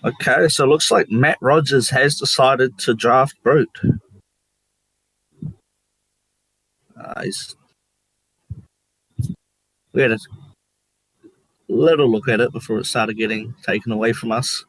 Okay, so it looks like Matt Rogers has decided to draft Brute. We had a little look at it before it started getting taken away from us.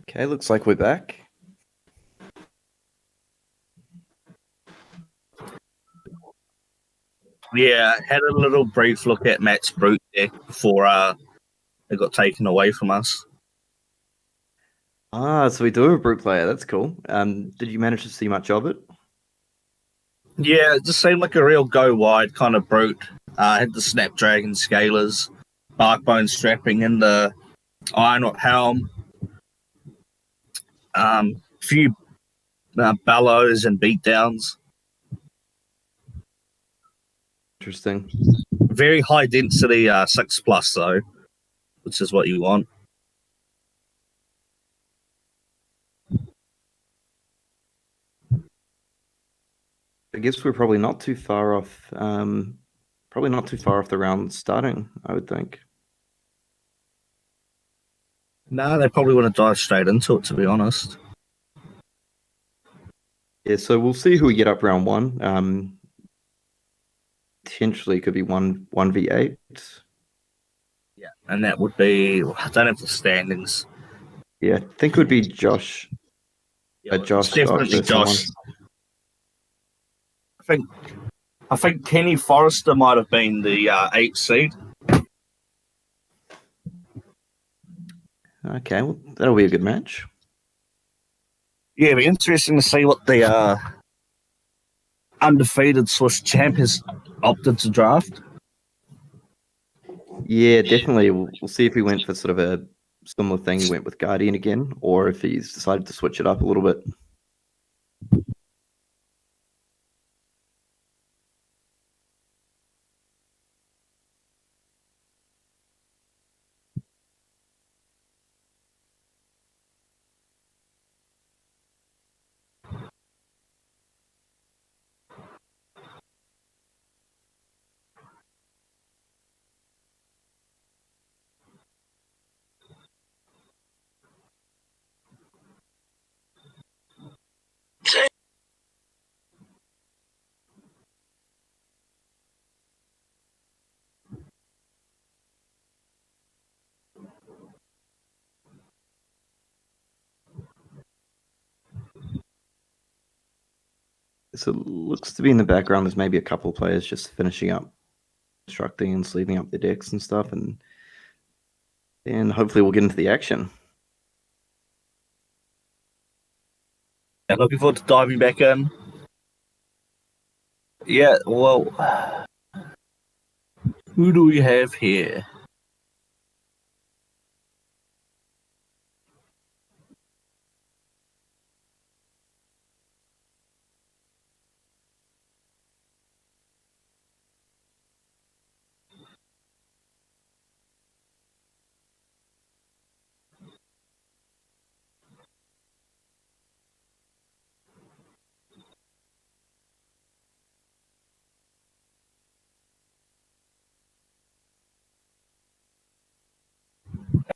Okay, looks like we're back. Yeah, had a little brief look at Matt's Brute deck before it got taken away from us. So we do have a Brute player. That's cool. Did you manage to see much of it? Yeah, it just seemed like a real go wide kind of Brute. Had the Snapdragon Scalers, Barkbone strapping in the Ironot Helm, few bellows and beatdowns. Interesting. Very high density 6+ though, which is what you want. I guess we're probably not too far off. Probably not too far off the round starting, I would think. No, they probably want to dive straight into it, to be honest. Yeah, so we'll see who we get up round one. Potentially could be 1v8. Yeah, and that would be, I don't have the standings. Yeah, I think it would be Josh. Yeah, Josh definitely Josh. I think Kenny Forrester might have been the 8th seed. Okay, well, that'll be a good match. Yeah, it'd be interesting to see what the undefeated Swiss champ has opted to draft. Yeah, definitely. We'll see if he went for sort of a similar thing. He went with Guardian again, or if he's decided to switch it up a little bit. So it looks to be in the background. There's maybe a couple of players just finishing up constructing and sleeving up their decks and stuff, and hopefully we'll get into the action. And looking forward to diving back in. Yeah, well, who do we have here?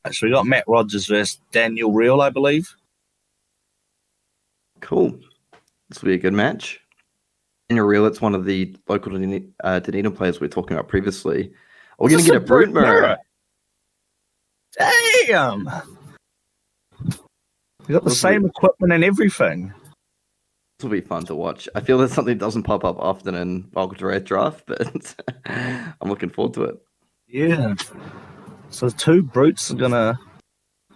So we got Matt Rogers versus Daniel Real, I believe. Cool. This will be a good match. Daniel Real, it's one of the local Dunedin players we were talking about previously. We're going to get a Brute Mirror. Damn! We got the same equipment and everything. This will be fun to watch. I feel that something doesn't pop up often in Bulk Rathe draft, but I'm looking forward to it. Yeah. So 2 brutes are going to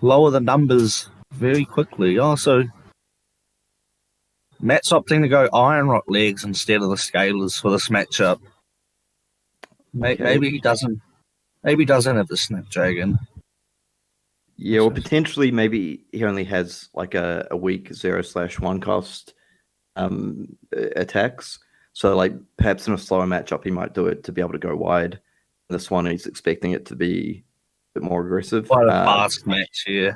lower the numbers very quickly. Also, Matt's opting to go Iron Rock legs instead of the Scalers for this matchup. Maybe he doesn't. Maybe he doesn't have the Snapdragon. Yeah, or potentially maybe he only has like a weak 0/1 cost attacks. So like perhaps in a slower matchup he might do it to be able to go wide. This one he's expecting it to be a bit more aggressive. Quite a fast match, yeah.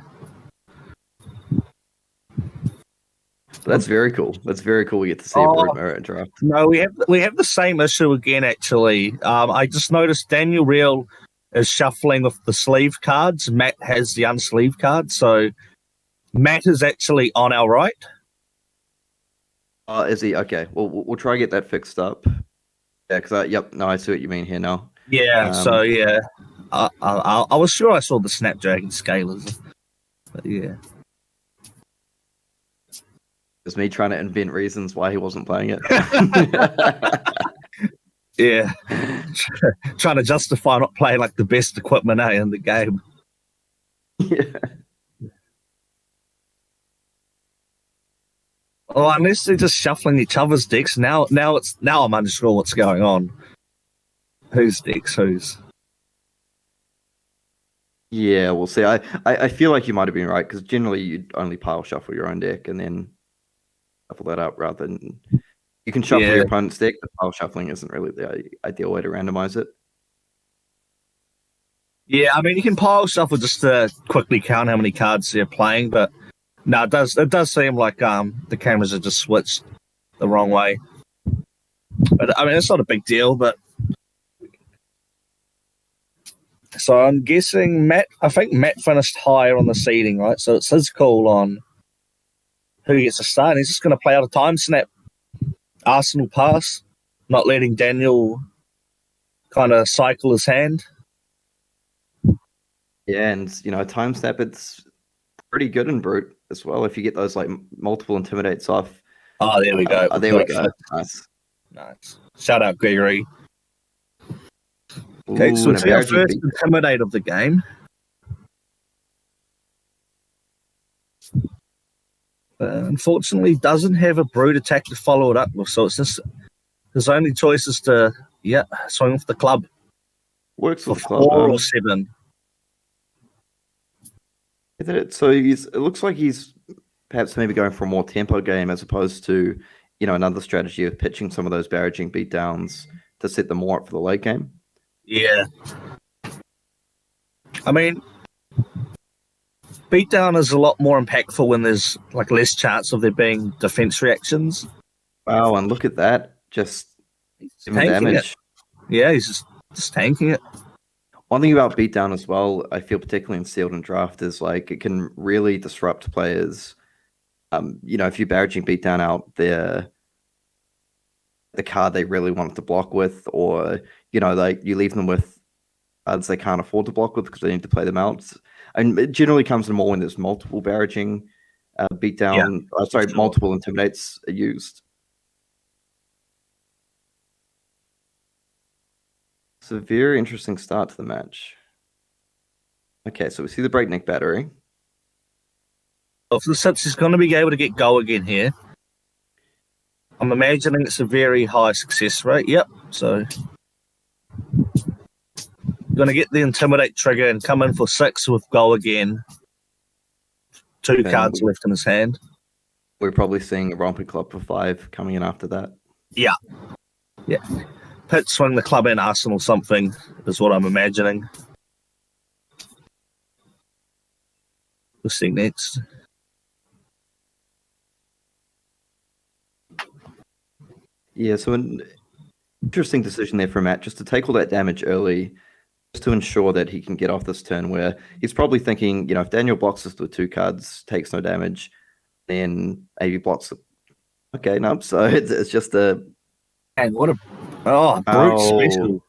That's very cool. That's very cool. We get to see a Brute Mirror draft. No, we have the same issue again. Actually, I just noticed Daniel Real is shuffling with the sleeve cards. Matt has the unsleeved cards, so Matt is actually on our right. Is he? Okay. Well, we'll try to get that fixed up. Yeah, because I see what you mean here now. Yeah. So yeah, I was sure I saw the Snapdragon Scalers, but yeah. It's me trying to invent reasons why he wasn't playing it. Yeah. Trying to justify not playing like the best equipment in the game. Yeah. Oh, unless they're just shuffling each other's decks. Now I'm unsure what's going on. Whose decks, whose? Yeah, we'll see. I feel like you might have been right, because generally you'd only pile shuffle your own deck and then shuffle that up rather than you can shuffle your opponent's deck, but pile shuffling isn't really the ideal way to randomize it. Yeah, I mean you can pile shuffle just to quickly count how many cards they're playing, but no, it does seem like the cameras are just switched the wrong way. But I mean it's not a big deal, but so I'm guessing I think Matt finished higher on the seeding, right? So it's his call on who gets a start. And he's just going to play out a time snap. Arsenal pass, not letting Daniel kind of cycle his hand. Yeah, and time snap, it's pretty good in Brute as well. If you get those like multiple intimidates off. Oh, there we go. There we go. Nice. Shout out Gregory. Okay, so it's our first intimidate of the game. Unfortunately, doesn't have a Brute attack to follow it up with, so it's just his only choice is to swing with the club. Works with the club. 4 or 7. So it looks like he's perhaps maybe going for a more tempo game as opposed to another strategy of pitching some of those barraging beatdowns to set them more up for the late game. Yeah. I mean, beatdown is a lot more impactful when there's like less chance of there being defense reactions. Wow, and look at that. Just damage. It. Yeah, he's just tanking it. One thing about beatdown as well, I feel particularly in sealed and draft, is like it can really disrupt players. If you're barraging beatdown out the card they really wanted to block with, or like you leave them with cards they can't afford to block with because they need to play them out. And it generally comes in more when there's multiple barraging beatdown. Multiple intimidates are used. It's a very interesting start to the match. Okay, so we see the breakneck battery. Well, since he's going to be able to get go again here, I'm imagining it's a very high success rate. Yep, so going to get the intimidate trigger and come in for 6 with go again. 2 cards left in his hand. We're probably seeing a romping club for 5 coming in after that. Yeah. Pit swing the club in Arsenal something is what I'm imagining. We'll see next. Yeah, so an interesting decision there for Matt, just to take all that damage early, just to ensure that he can get off this turn where he's probably thinking, if Daniel blocks us with 2 cards, takes no damage, then AB blocks. Okay, no, so it's just a. And what a brute special.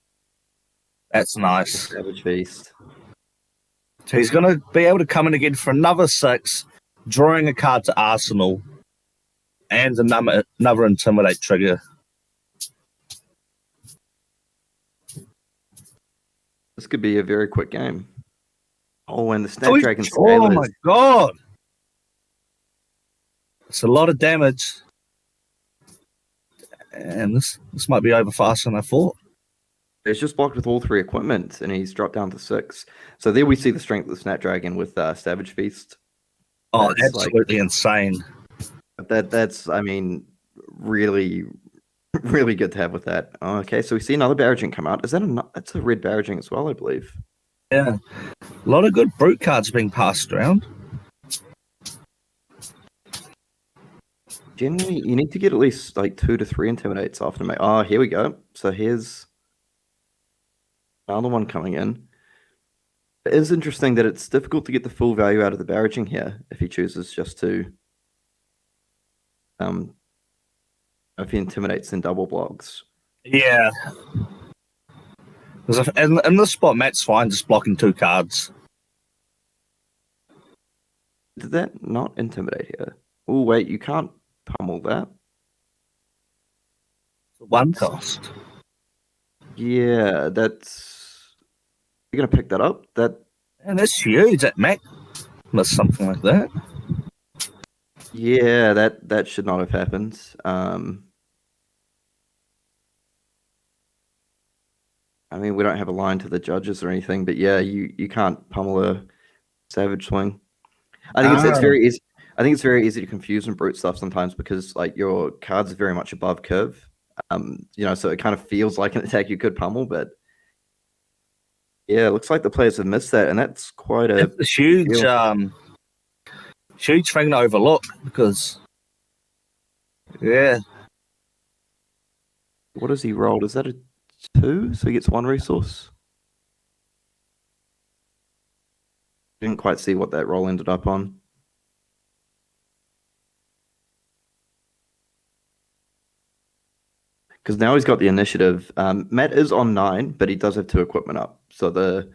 That's nice. Savage Beast. So he's going to be able to come in again for another 6, drawing a card to Arsenal, and another Intimidate trigger. This could be a very quick game. Oh, and the Snapdragon Scalers. Oh my god! It's a lot of damage. And this might be over faster than I thought. It's just blocked with all 3 equipment, and he's dropped down to 6. So there we see the strength of the Snapdragon with Savage Feast. Oh, that's absolutely insane. That's, really, really good to have with that. Okay, so we see another Barraging come out. That's a red Barraging as well, I believe. Yeah. A lot of good brute cards being passed around. Generally, you need to get at least 2 to 3 Intimidates after me. Oh, here we go. So here's another one coming in. It is interesting that it's difficult to get the full value out of the Barraging here if he chooses just to if he intimidates in double blocks. Yeah. Because in this spot, Matt's fine just blocking 2 cards. Did that not intimidate here? Oh, wait, you can't pummel that. 1 cost. Yeah, that's... You're going to pick that up? And that's huge. That Matt missed something like that. Yeah, that should not have happened. We don't have a line to the judges or anything, but yeah, you can't pummel a Savage Swing. I think it's very easy. I think it's very easy to confuse and brute stuff sometimes because your cards are very much above curve. So it kind of feels like an attack you could pummel, but yeah, it looks like the players have missed that, and that's quite a huge huge thing to overlook because what has he rolled? Is that a 2? So he gets 1 resource? Didn't quite see what that roll ended up on. Because now he's got the initiative. Matt is on 9, but he does have 2 equipment up. So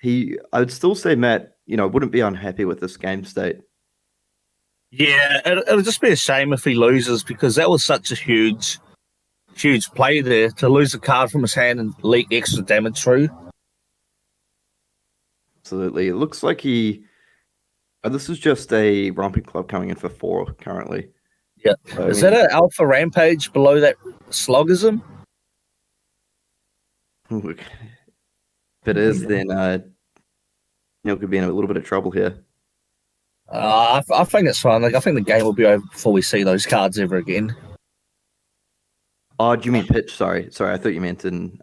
I would still say Matt, wouldn't be unhappy with this game state. Yeah, it'll just be a shame if he loses because that was such a huge play there to lose a card from his hand and leak extra damage through. Absolutely. It looks like this is just a Romping Club coming in for 4 currently. Yeah. So, is that an Alpha Rampage below that Slogism? If it is, then Neil could be in a little bit of trouble here. I think it's fine. I think the game will be over before we see those cards ever again. Oh, do you mean pitch? Sorry, I thought you meant in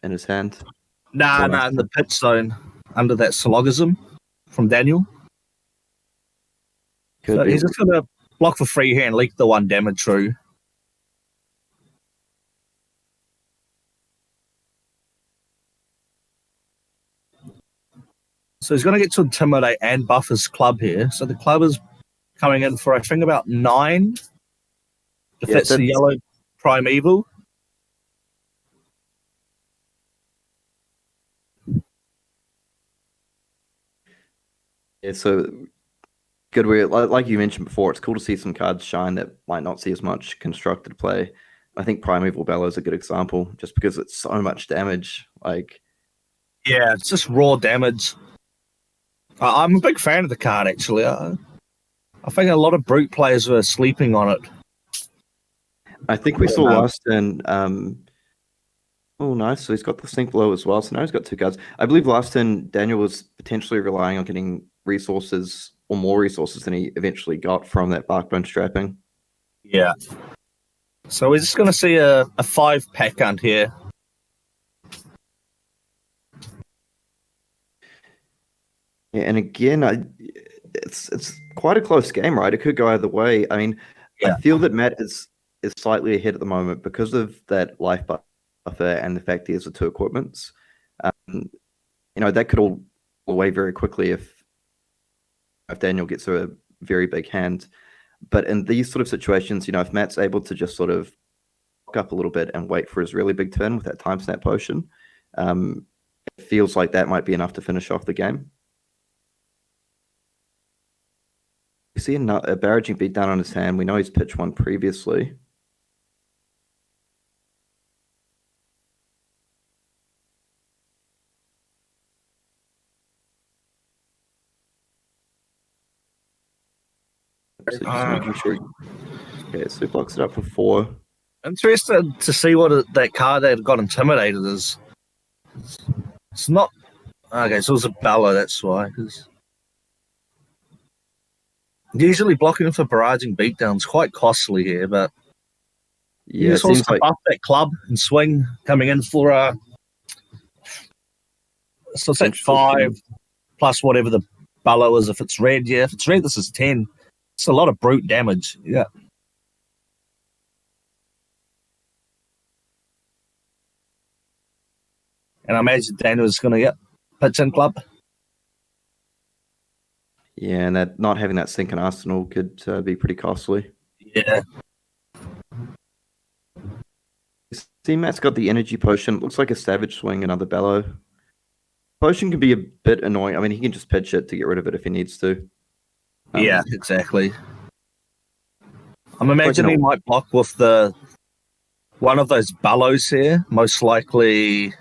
his hand. Nah, in the pitch zone under that Slogism from Daniel. So he's just going to block for free here and leak the 1 damage through. So he's going to get to intimidate and buff his club here. So the club is coming in for, I think, about 9. If that's the yellow Primeval. Yeah, so good. Like you mentioned before, it's cool to see some cards shine that might not see as much constructed play. I think Primeval Bellow is a good example, just because it's so much damage. Yeah, it's just raw damage. I'm a big fan of the card, actually. I think a lot of brute players were sleeping on it. I think we saw last turn. Oh, nice. So he's got the Sink Blow as well. So now he's got 2 cards. I believe last turn Daniel was potentially relying on getting resources or more resources than he eventually got from that Barkbone strapping. Yeah. So we're just going to see a 5-pack hunt here. Yeah, and again, it's quite a close game, right? It could go either way. I feel that Matt is slightly ahead at the moment because of that life buffer and the fact he has the 2 equipments. that could all go away very quickly if Daniel gets a very big hand. But in these sort of situations, if Matt's able to just sort of lock up a little bit and wait for his really big turn with that time snap potion, it feels like that might be enough to finish off the game. You see a barraging beatdown on his hand. We know he's pitched one previously. So just making sure. Okay, so he blocks it up for 4. Interested to see what that card that got intimidated is. It's not okay. So it was a Bella. That's why. Cause usually blocking for barraging beatdown's quite costly here, but yeah, he just wants to buff that club and swing coming in for so it's at 5 plus whatever the Bella is. If it's red, yeah. If it's red, this is 10. It's a lot of brute damage. Yeah. And I imagine Daniel is going to get pitch in club. Yeah, and that not having that sync in Arsenal could be pretty costly. Yeah. See, Matt's got the energy potion. It looks like a savage swing, another bellow. Potion can be a bit annoying. I mean, he can just pitch it to get rid of it if he needs to. Yeah, exactly. I'm imagining he might block with the one of those bellows here. Most likely.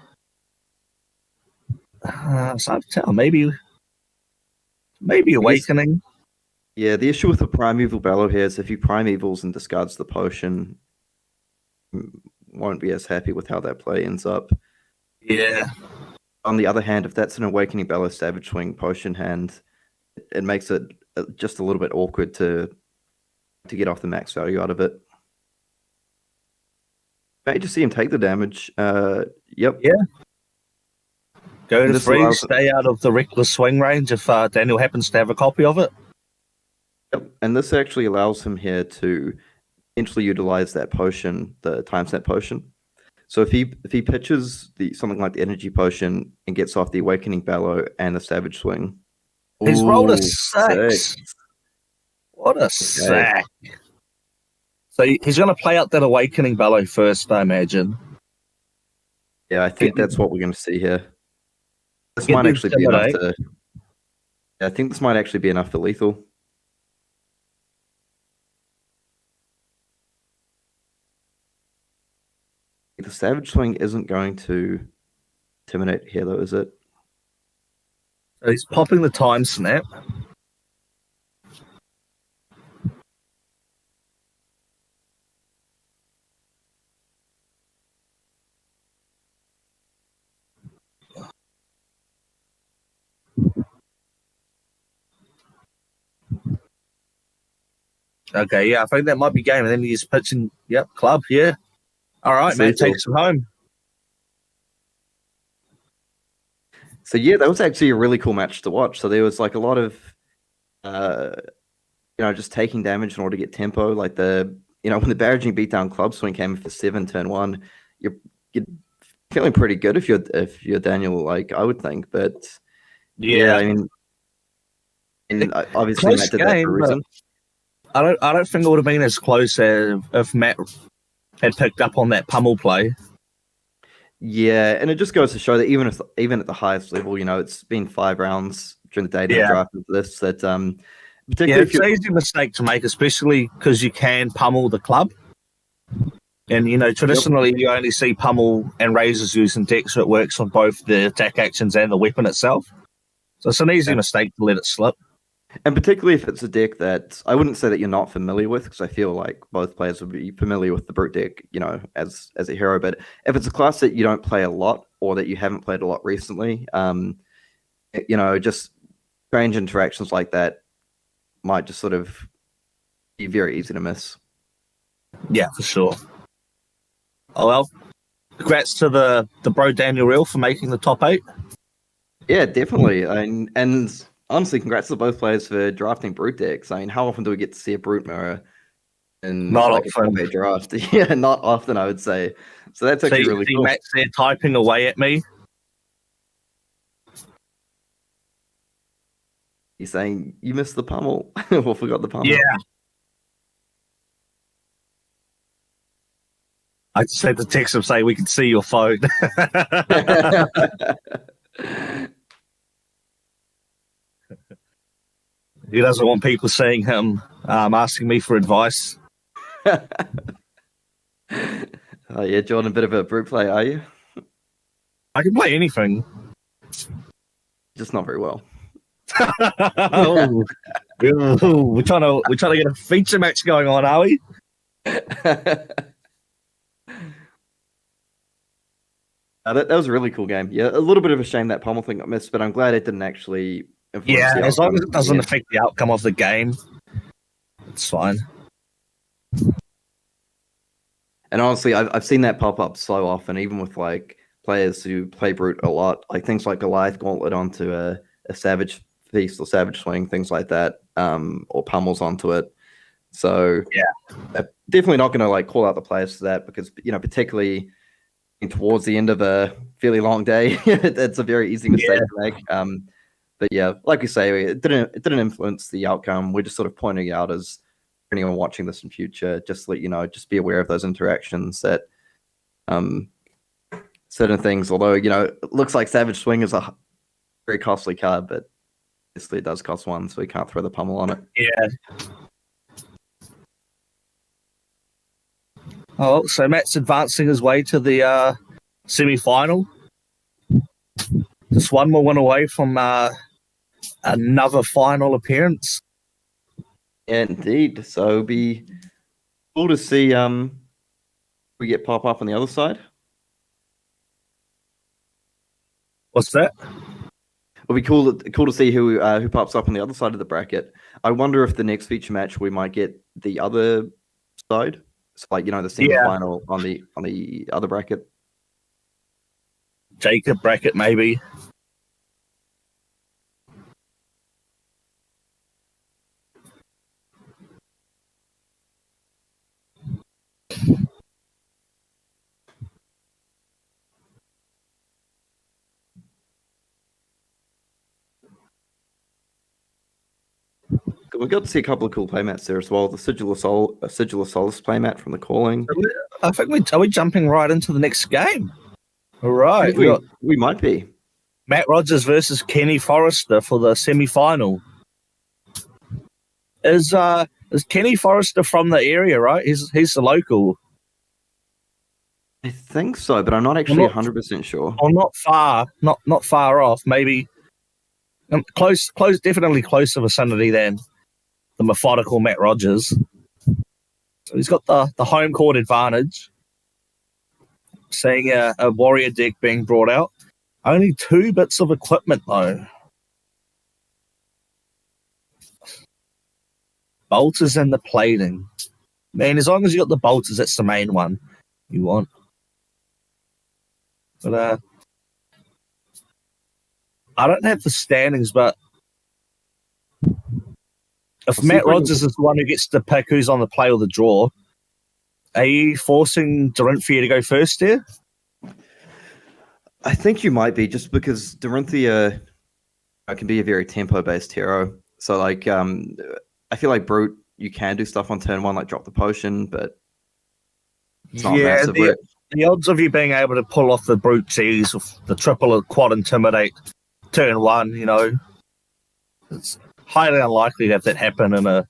It's hard to tell. Maybe Awakening. Yeah, the issue with the Primeval Bellow here is if he Primevals and discards the potion, won't be as happy with how that play ends up. Yeah. On the other hand, if that's an Awakening Bellow Savage Swing potion hand, it makes it just a little bit awkward to get off the max value out of it. May just see him take the damage. Yep. Yeah. Go to 3, stay out of the reckless swing range if Daniel happens to have a copy of it. Yep. And this actually allows him here to potentially utilize that potion, the time snap potion. So if he pitches something like the energy potion and gets off the Awakening Bellow and the Savage Swing. He's rolled a 6. What a sack. So he's going to play out that Awakening Bellow first, I imagine. Yeah, I think that's what we're going to see here. This might actually be enough to... I think this might actually be enough for lethal. The Savage Swing isn't going to intimidate here, though, is it? So he's popping the time snap. Okay, yeah, I think that might be game. And then he's pitching, club, yeah. All right, man, takes him home. So, yeah, that was actually a really cool match to watch. So there was like a lot of, just taking damage in order to get tempo. Like when the barraging beatdown club swing came for 7 turn 1, you're feeling pretty good if you're Daniel, like I would think. But yeah, I mean, and obviously Matt did that for a reason. I don't think it would have been as close as if Matt had picked up on that pummel play. Yeah, and it just goes to show that even at the highest level, it's been 5 rounds during the day to draft of this. That particularly it's an easy mistake to make, especially because you can pummel the club. And traditionally you only see pummel and razors using deck, so it works on both the attack actions and the weapon itself. So it's an easy mistake to let it slip. And particularly if it's a deck that I wouldn't say that you're not familiar with, because I feel like both players would be familiar with the Brute deck, as a hero. But if it's a class that you don't play a lot or that you haven't played a lot recently, just strange interactions like that might just sort of be very easy to miss. Yeah, for sure. Oh, well, congrats to the bro Daniel Real for making the top 8. Yeah, definitely. And honestly, congrats to both players for drafting Brute decks. I mean, how often do we get to see a Brute mirror in not often. A draft? Yeah, not often, I would say. So that's actually really cool. Matt's there typing away at me. He's saying you missed the pummel or forgot the pummel. Yeah. I just had to text him say we can see your phone. He doesn't want people seeing him asking me for advice. Oh yeah, Jordan, a bit of a brute play, are you? I can play anything. Just not very well. Oh, we're trying to get a feature match going on, are we? That was a really cool game. Yeah, a little bit of a shame that pummel thing got missed, but I'm glad it didn't actually influence Yeah, the as long outcome as it in the doesn't end. affect the outcome of the game, it's fine. And honestly, I've seen that pop up so often, even with like players who play brute a lot, like things like Goliath Gauntlet onto a Savage Feast or Savage Swing, things like that, or pummels onto it. So yeah, definitely not going to like call out the players for that because particularly towards the end of a fairly long day, it's a very easy mistake to make. But yeah, like you say, it didn't influence the outcome. We're just sort of pointing out as anyone watching this in future, just let you know, just be aware of those interactions that certain things, although it looks like Savage Swing is a very costly card, but obviously it does cost one, so we can't throw the pummel on it. Yeah. Oh, so Matt's advancing his way to the semi-final. Just one more win away from another final appearance. Yeah, indeed. So it'll be cool to see we get pop up on the other side. What's that? It'll be cool to see who pops up on the other side of the bracket. I wonder if the next feature match we might get the other side. So like the semi-final on the other bracket. Jacob bracket maybe. We got to see a couple of cool playmats there as well. The Sigil of Solace playmat from the Calling. I think are we jumping right into the next game? All right, we might be. Matt Rogers versus Kenny Forrester for the semi-final. Is Kenny Forrester from the area, right? He's the local. I think so, but I'm not actually 100% sure. Or not far off. Maybe close, definitely closer vicinity than the methodical Matt Rogers. So he's got the home court advantage. Seeing a warrior deck being brought out. Only 2 bits of equipment though. Bolters and the plating. Man, as long as you got the bolters, that's the main one you want. But I don't have the standings, but if Matt Rogers is the one who gets to pick who's on the play or the draw, are you forcing Dorinthia to go first here? I think you might be, just because Dorinthia can be a very tempo-based hero. So, like, I feel like Brute, you can do stuff on turn 1, like drop the potion, but it's not massive. The odds of you being able to pull off the Brute cheese with the triple or quad intimidate turn 1, it's highly unlikely to have that happen in a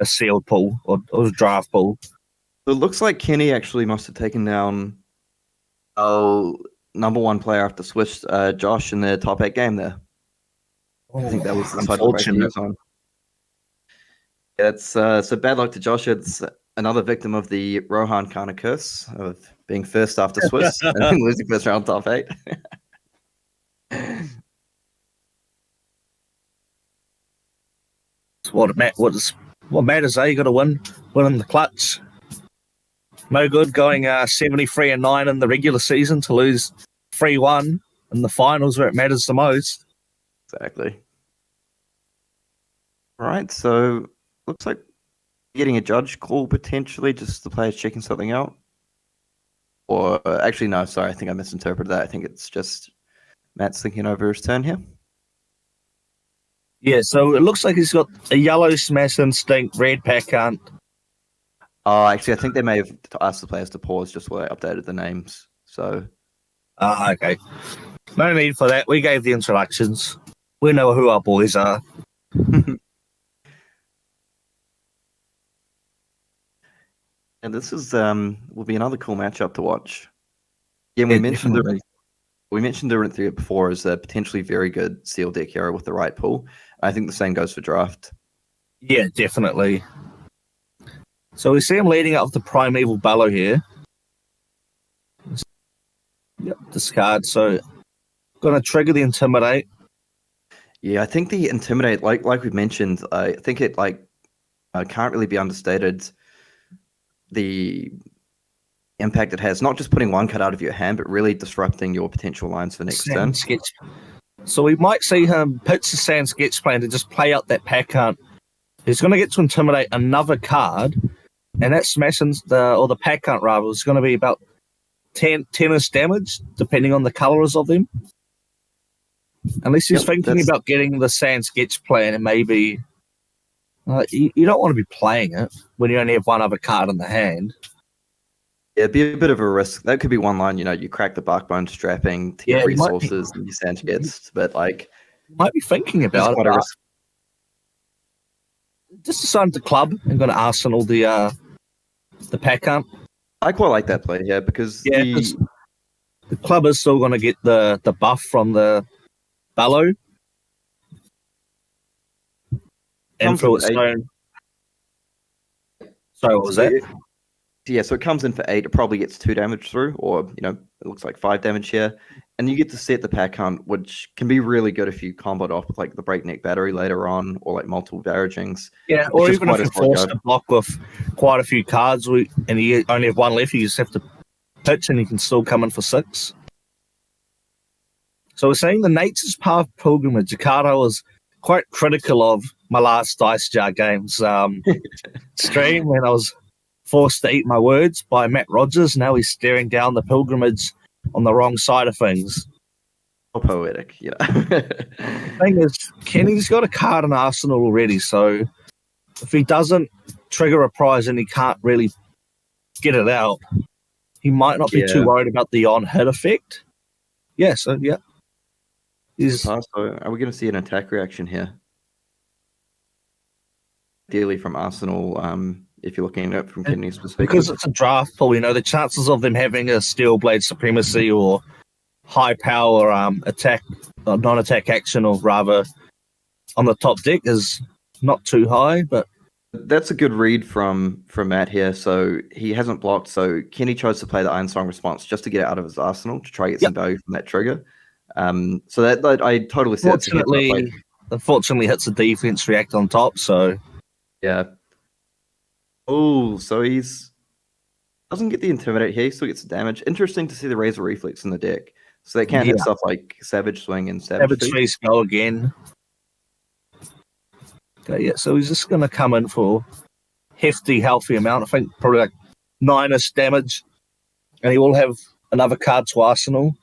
sealed pool or a draft pool. It looks like Kenny actually must have taken down number 1 player after Swiss, Josh, in their top 8 game there. I think that was the side of the on. Yeah, it's so bad luck to Josh. It's another victim of the Rohan kind of curse of being first after Swiss and then losing first round top 8. What matters, eh? You got to win in the clutch. No good going 73-9 in the regular season to lose 3-1 in the finals where it matters the most. Exactly. All right, so looks like getting a judge call potentially, just the players checking something out. Or actually, no, sorry, I think I misinterpreted that. I think it's just Matt's thinking over his turn here. Yeah, so it looks like he's got a yellow Smash Instinct, red Pack Hunt. Oh, actually, I think they may have asked the players to pause just while they updated the names. So, Okay. No need for that. We gave the introductions. We know who our boys are. and this is will be another cool matchup to watch. Yeah, Yeah, definitely. we mentioned the three before as a potentially very good seal deck hero with the right pull. I think the same goes for draft. Yeah, definitely. So we see him leading up to Primeval Bellow here. Yep, discard. So going to trigger the Intimidate. Yeah, I think the Intimidate, like we've mentioned, I think it can't really be understated. The impact it has, not just putting one card out of your hand, but really disrupting your potential lines for next turn. Sketch. So we might see him pitch the Sand Sketch plan to just play out that Pack Hunt. He's going to get to Intimidate another card, and that smashing the Pack Hunt rather is going to be about 10-ish damage, depending on the colours of them. Unless he's thinking about getting the Sand Sketch plan, and maybe you don't want to be playing it when you only have one other card in the hand. Yeah, it'd be a bit of a risk. That could be one line, you crack the Barkbone strapping to get resources and your Sand gets, but you might be thinking about it. Just decided to club and going to Arsenal the Pack Hunt. I quite like that play, yeah, because the club is still going to get the buff from the Bellow. And for its own. Sorry, what was that? Yeah, so it comes in for 8. It probably gets 2 damage through, or it looks like 5 damage here, and you get to set the Pack Hunt, which can be really good if you comboed off with the Breakneck Battery later on, or multiple Barragings. Yeah, or even if you're forced to block with quite a few cards, and you only have one left, you just have to pitch, and you can still come in for 6. So we're saying the Nature's Path Pilgrimage. Jakarta was quite critical of my last Dice Jar Games stream when I was forced to eat my words by Matt Rogers. Now he's staring down the pilgrimage on the wrong side of things. How poetic, The thing is, Kenny's got a card in Arsenal already, so if he doesn't trigger a prize and he can't really get it out, he might not be too worried about the on-hit effect. Yeah, so yeah. So are we going to see an attack reaction here? Ideally from Arsenal, if you're looking at it from Kenny's perspective. Because it's a draft pool, the chances of them having a Steel Blade Supremacy or high power attack, non-attack action, or rather on the top deck is not too high. But that's a good read from Matt here. So he hasn't blocked. So Kenny chose to play the Iron Song response just to get it out of his arsenal to try to get some value from that trigger. So that I totally see. Unfortunately, hits the defense react on top. So yeah. Oh, so he's doesn't get the Intimidate here. He still gets the damage. Interesting to see the Razor Reflex in the deck. So they can't hit stuff like Savage Swing and Savage Feast go again. Okay, yeah. So he's just going to come in for hefty, healthy amount. I think probably 9-ish damage, and he will have another card to Arsenal.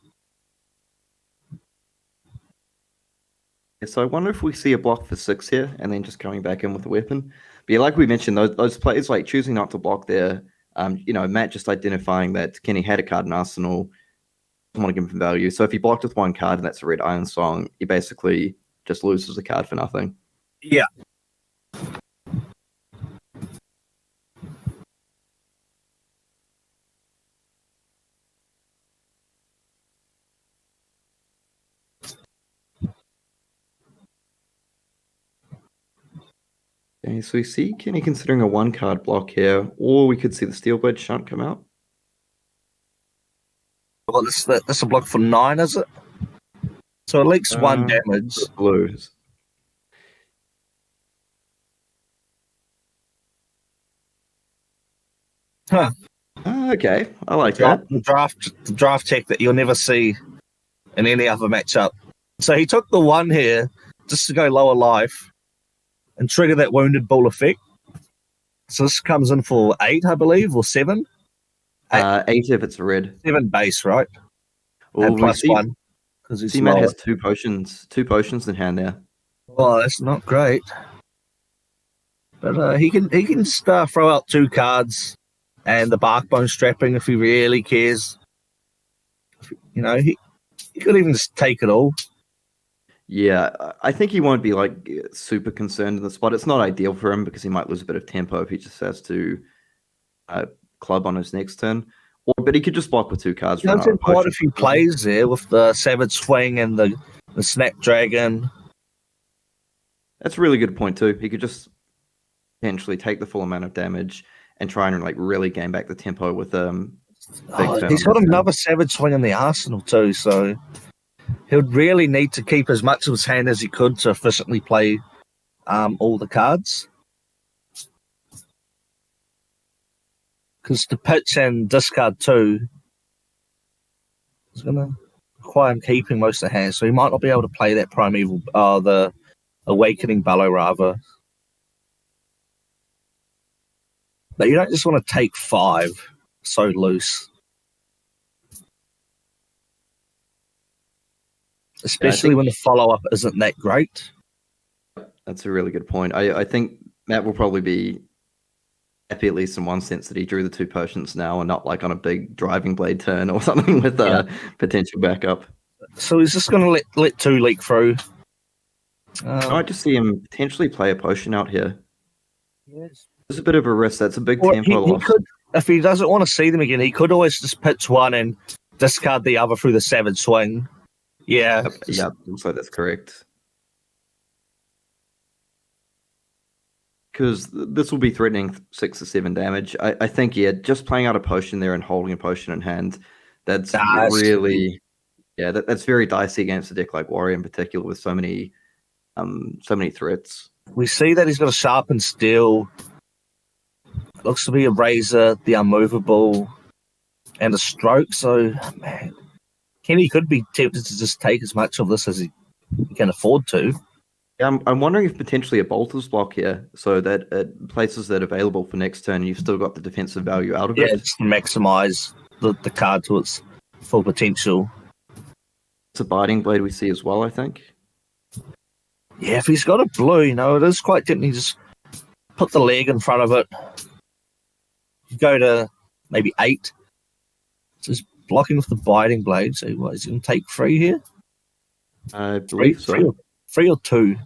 So I wonder if we see a block for 6 here, and then just coming back in with the weapon. But yeah, like we mentioned, those players choosing not to block there. Matt just identifying that Kenny had a card in Arsenal, doesn't want to give him value. So if he blocked with one card and that's a red Iron Song, he basically just loses a card for nothing. Yeah. Okay, so we see Kenny considering a 1-card block here, or we could see the Steelblade Shunt come out. Well, that's a block for 9, is it? So at least 1 damage. Blues. Huh. Okay, I like that. The draft tech that you'll never see in any other matchup. So he took the 1 here just to go lower life and trigger that Wounded Bull effect. So this comes in for 8, I believe, or 7? 8 if it's red. 7 base, right? Well, and plus 1. See, Matt has 2 potions in hand there. Well, that's not great. But he can just throw out 2 cards and the Barkbone Strapping if he really cares. You know, he could even just take it all. Yeah, I think he won't be like super concerned in the spot. It's not ideal for him because he might lose a bit of tempo if he just has to club on his next turn. But he could just block with 2 cards. He does have quite a few plays there with the Savage Swing and the Snapdragon. That's a really good point too. He could just potentially take the full amount of damage and try and like really gain back the tempo with he's got another Savage Swing in the arsenal too, so he would really need to keep as much of his hand as he could to efficiently play all the cards. Because to pitch and discard 2 is going to require him keeping most of the hand, so he might not be able to play that Primeval, the Awakening Bellow rather. But you don't just want to take 5 so loose. Especially when the follow-up isn't that great. That's a really good point. I think Matt will probably be happy, at least in one sense, that he drew the 2 potions now and not like on a big driving blade turn or something with a potential backup. So he's just going to let 2 leak through. I just see him potentially play a potion out here. Yes. There's a bit of a risk. That's a big tempo loss. He could, if he doesn't want to see them again, he could always just pitch 1 and discard the other through the Savage Swing. Yeah. Yeah, looks like that's correct. Because this will be threatening 6 or 7 damage. I think, just playing out a potion there and holding a potion in hand, that's really... Yeah, that's very dicey against a deck like Warrior in particular with so many threats. We see that he's got a Sharpened Steel. Looks to be a Razor, the Unmovable, and a Stroke. So, man, Kenny could be tempted to just take as much of this as he can afford to. Yeah, I'm wondering if potentially a Bolter's block here, so that it places that available for next turn, and you've still got the defensive value out of it. Yeah, just to maximise the card to its full potential. It's a Biting Blade we see as well, I think. Yeah, if he's got a blue, it is quite tempting to just put the leg in front of it. You go to maybe 8. So he's blocking with the Biting Blade. So what, is he going to take 3 here? I believe so. 3 or 2,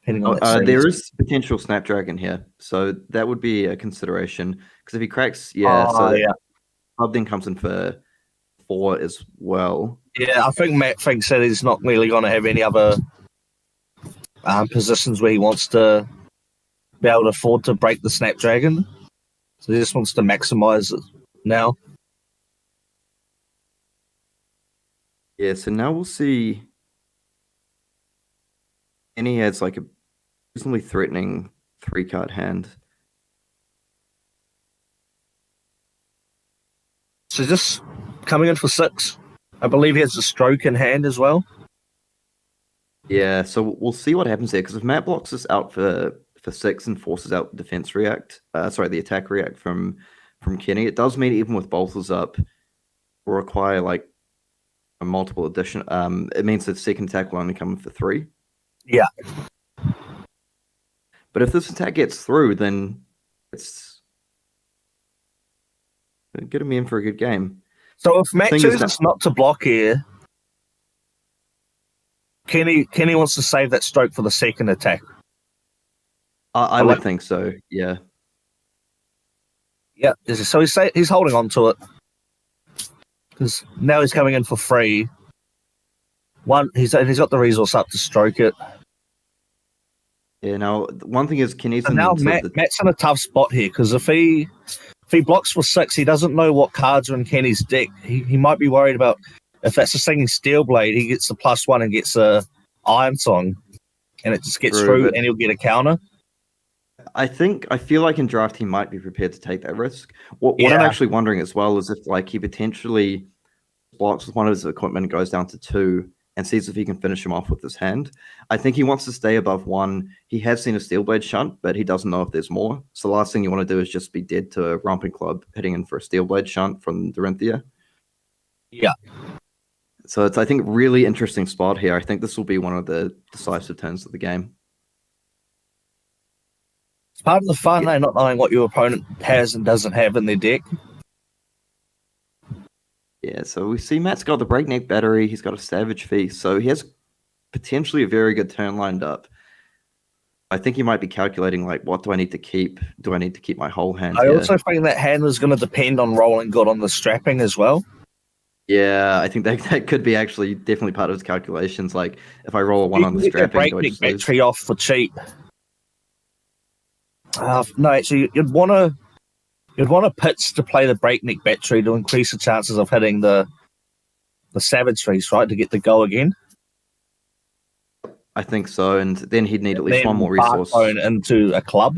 depending on that. There is potential Snapdragon here. So that would be a consideration. Because if he cracks, Club then comes in for 4 as well. Yeah, I think Matt thinks that he's not really going to have any other positions where he wants to be able to afford to break the Snapdragon. So he just wants to maximize it now. Yeah, so now we'll see. And he has like a reasonably threatening 3-card hand. So just coming in for 6. I believe he has a Stroke in hand as well. Yeah, so we'll see what happens there. Because if Matt blocks this out for 6 and forces out the defense react, the attack react from Kenny, it does mean even with Bolters up, will require like a multiple addition. It means the second attack will only come for 3. Yeah. But if this attack gets through, then it's get him in for a good game. So if Matt chooses not to block here, Kenny wants to save that Stroke for the second attack. I would think so, yeah. Yeah, so he's holding on to it. Because now he's coming in for 3. He's got the resource up to Stroke it. Yeah, now, one thing is Kenny's... So now Matt's in a tough spot here, because if he blocks for 6, he doesn't know what cards are in Kenny's deck. He might be worried about, if that's a singing Steel Blade, he gets the +1 and gets a Iron Song, and it just gets through, and he'll get a counter. I feel like in draft he might be prepared to take that risk. What I'm actually wondering as well is if like he potentially blocks with one of his equipment and goes down to 2 and sees if he can finish him off with his hand. I think he wants to stay above 1. He has seen a Steelblade shunt, but he doesn't know if there's more. So the last thing you want to do is just be dead to a Romping Club hitting in for a Steelblade shunt from Dorinthia. Yeah. So it's, I think, really interesting spot here. I think this will be one of the decisive turns of the game. It's part of the fun, not knowing what your opponent has and doesn't have in their deck. Yeah, so we see Matt's got the Breakneck Battery. He's got a Savage Feast, so he has potentially a very good turn lined up. I think he might be calculating, like, what do I need to keep? Do I need to keep my whole hand I here? also think that hand is going to depend on rolling good on the strapping as well. Yeah, I think that could be actually definitely part of his calculations. Like, if I roll a 1 on the strapping, do I just lose? Battery off for cheap. No, actually, you'd want to pitch to play the Breakneck Battery to increase the chances of hitting the Savage Feast, right, to get the go again. I think so, and then he'd need at least one more resource. Into a club.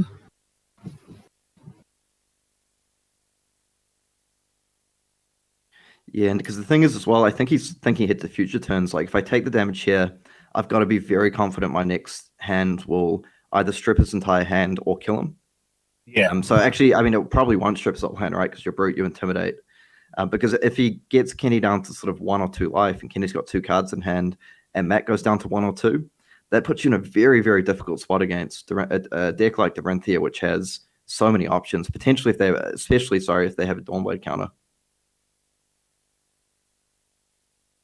Yeah, and because the thing is as well, I think he's thinking hit the future turns. Like, if I take the damage here, I've got to be very confident my next hand will either strip his entire hand or kill him. Yeah. So actually, I mean, it probably won't strip his whole hand, right? Because you're brute, you intimidate. Because if he gets Kenny down to sort of 1 or 2 life, and Kenny's got 2 cards in hand, and Matt goes down to 1 or 2, that puts you in a very, very difficult spot against a deck like the Rathe, which has so many options. Potentially, if they have a Dawnblade counter.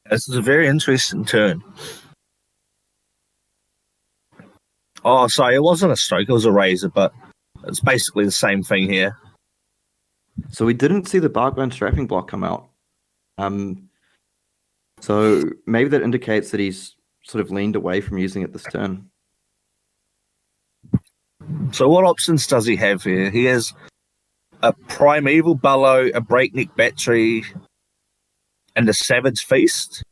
This is a very interesting turn. Oh, sorry, it wasn't a stroke, it was a razor, but it's basically the same thing here. So we didn't see the Barkbone strapping block come out. So maybe that indicates that he's sort of leaned away from using it this turn. So what options does he have here? He has a Primeval Bellow, a Breakneck Battery, and a Savage Feast.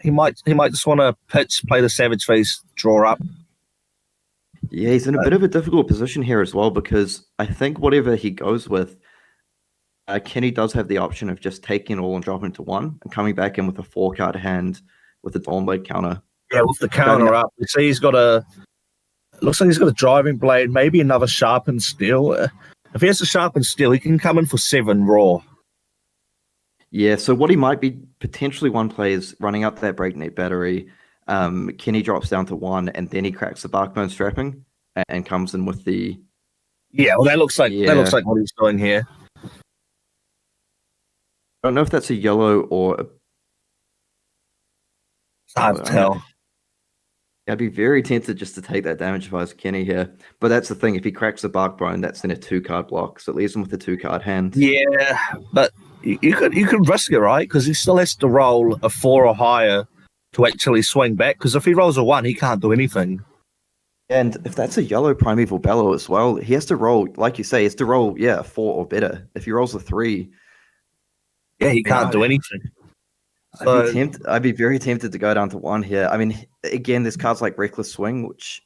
He might just want to pitch, play the Savage Feast, draw up. Yeah, he's in a bit of a difficult position here as well, because I think whatever he goes with, Kenny does have the option of just taking it all and dropping to 1 and coming back in with a 4-card hand with a Dawnblade counter. Yeah, with the counter up. You see, looks like he's got a Driving Blade, maybe another Sharpened Steel. If he has a Sharpened Steel, he can come in for 7 raw. Yeah, so what he might be potentially one play is running up that Breakneck Battery. Kenny drops down to 1, and then he cracks the Barkbone strapping and comes in with the. Yeah, well, that looks like what he's doing here. I don't know if that's a yellow or. It's hard to tell. I'd be very tempted just to take that damage if I was Kenny here. But that's the thing. If he cracks the Barkbone, that's then a 2-card block. So it leaves him with a 2-card hand. Yeah, but you could risk it, right? Because he still has to roll a 4 or higher to actually swing back. Because if he rolls a 1, he can't do anything. And if that's a yellow Primeval Bellow as well, he has to roll, like you say, he has to roll, a 4 or better. If he rolls a 3... Yeah, he can't do anything. I'd be very tempted to go down to 1 here. I mean, again, there's cards like Reckless Swing, which...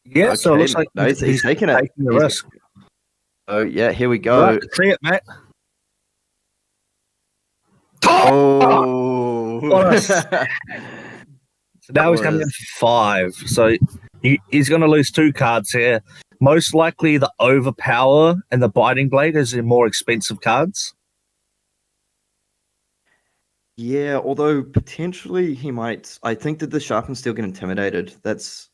Yeah, okay, so it looks like he's taking the risk. Oh, yeah, here we go. Right, see it, Matt. Oh! So now he's coming in for 5. So he's going to lose 2 cards here. Most likely the Overpower and the Biting Blade is the more expensive cards. Yeah, although potentially he might. I think that the Sharpened Steel get intimidated. That's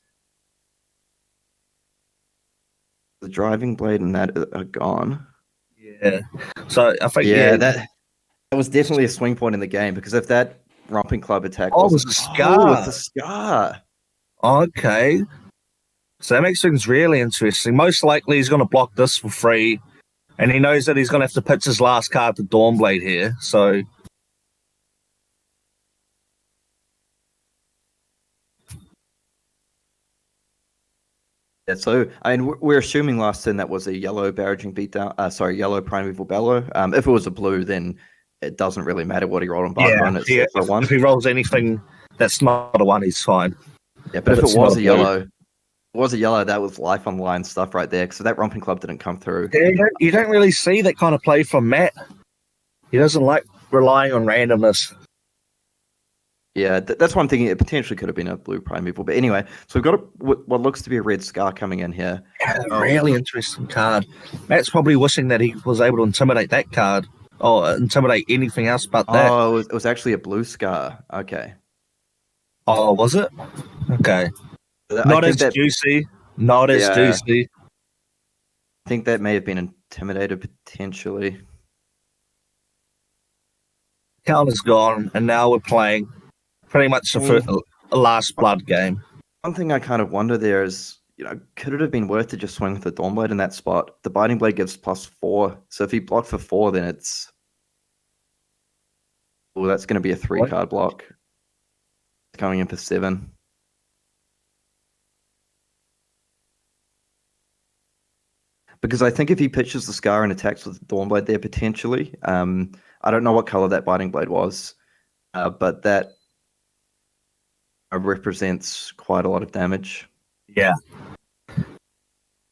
the Driving Blade and that are gone. Yeah. So I think that was definitely a swing point in the game, because if that Romping Club attack was a scar. It's a scar. Okay. So that makes things really interesting. Most likely he's going to block this for free, and he knows that he's going to have to pitch his last card to Dawnblade here. So. Yeah, so I mean, we're assuming last turn that was a yellow Barraging Beatdown. Yellow Primeval Bellow. If it was a blue, then it doesn't really matter what he rolled on Barkbone. If he rolls anything that's not a 1, he's fine. Yeah, but if it was a yellow, that was life on the line stuff right there. So that Romping Club didn't come through. Yeah, you don't really see that kind of play from Matt. He doesn't like relying on randomness. Yeah, that's why I'm thinking it potentially could have been a blue Primeval. But anyway, so we've got what looks to be a red Scar coming in here. Yeah, really interesting card. Matt's probably wishing that he was able to intimidate that card, or intimidate anything else but that. Oh, it was actually a blue Scar. Okay. Oh, was it? Okay. Not as juicy. Not as Yeah. juicy. I think that may have been intimidated potentially. Count is gone, and now we're playing pretty much a last blood game. One thing I kind of wonder there is, could it have been worth to just swing with the Dawnblade in that spot? The Biting Blade gives +4, so if he blocked for 4, then it's... Oh, that's going to be a 3-card block. It's coming in for 7. Because I think if he pitches the Scar and attacks with the Dawnblade there, potentially, I don't know what color that Biting Blade was, but that represents quite a lot of damage. Yeah.